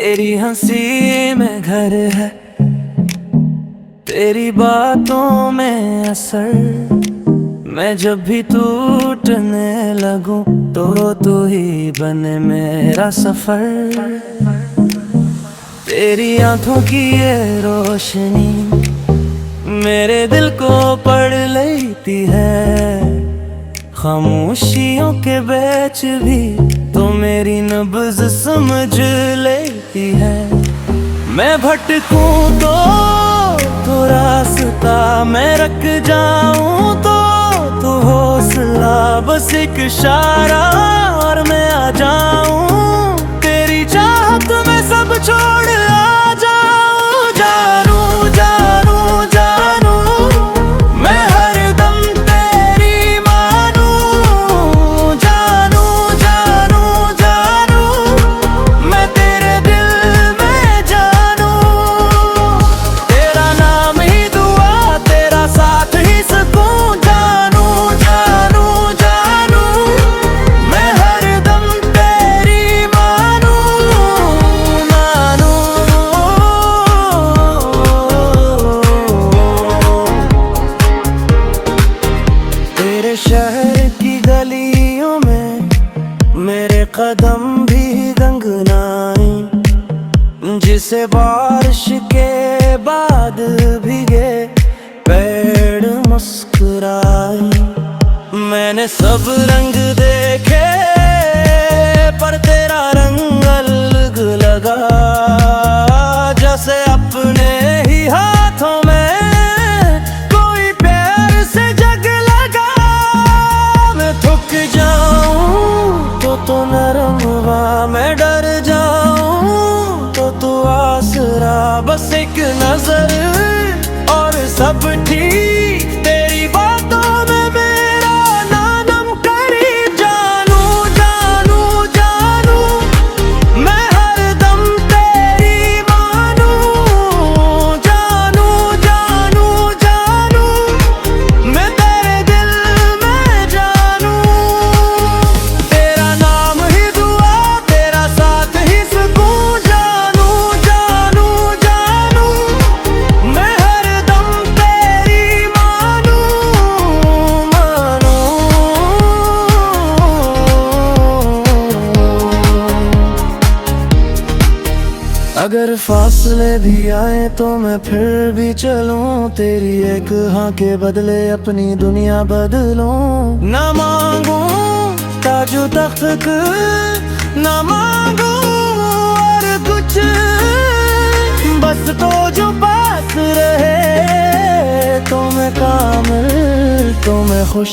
तेरी हंसी में घर है, तेरी बातों में असर। मैं जब भी टूटने लगूं तो तू ही बने मेरा सफर। तेरी आंखों की ये रोशनी मेरे दिल को पढ़ लेती है। खामोशियों के बीच भी तो मेरी नब्ज़ समझ लेती है। मैं भटकूं तो रास्ता मैं रख जाऊं तो हौसला, बस एक इशारा और मैं आ जाऊं। तेरी चाहत में सब छोड़ आ जाऊं। जानू जानू जानू मैं हरदम तेरी मानूं। जानू जानू जानू मैं तेरे दिल में जानूं। तेरा नाम ही दुआ, तेरा साथ ही सुकून। जानू जानू जानू मैं हरदम तेरी मानूं मानूं। तेरे शहर की गलियों में मेरे कदम भी गंगनाए, जिसे बारिश के बाद भीगे पेड़ मुस्कुराए। मैंने सब रंग देखे पर तेरा रंग अलग लगा। जैसे अपने ही हाथों में कोई प्यार से जग लगा। मैं थक जाऊं तो नरम हवा, मैं डर जाऊं तो आसरा। बस एक नजर और सब ठीक, तेरी बातों में मेरा नाम करीब। जानू जानू जानू मैं हरदम तेरी मानूं। जानू जानू जानू मैं तेरे दिल में जानूं। तेरा नाम ही दुआ, तेरा साथ ही सुकून। जानू जानू जानू मैं हरदम तेरी मानूं मानूं। अगर फासले भी आए तो मैं फिर भी चलूं। तेरी एक हाँ के बदले अपनी दुनिया बदलूं। ना मांगूं ताजो तख्त, ना मांगूं और कुछ, बस तो जो पास रहे तो मैं कामिल, तो मैं खुश।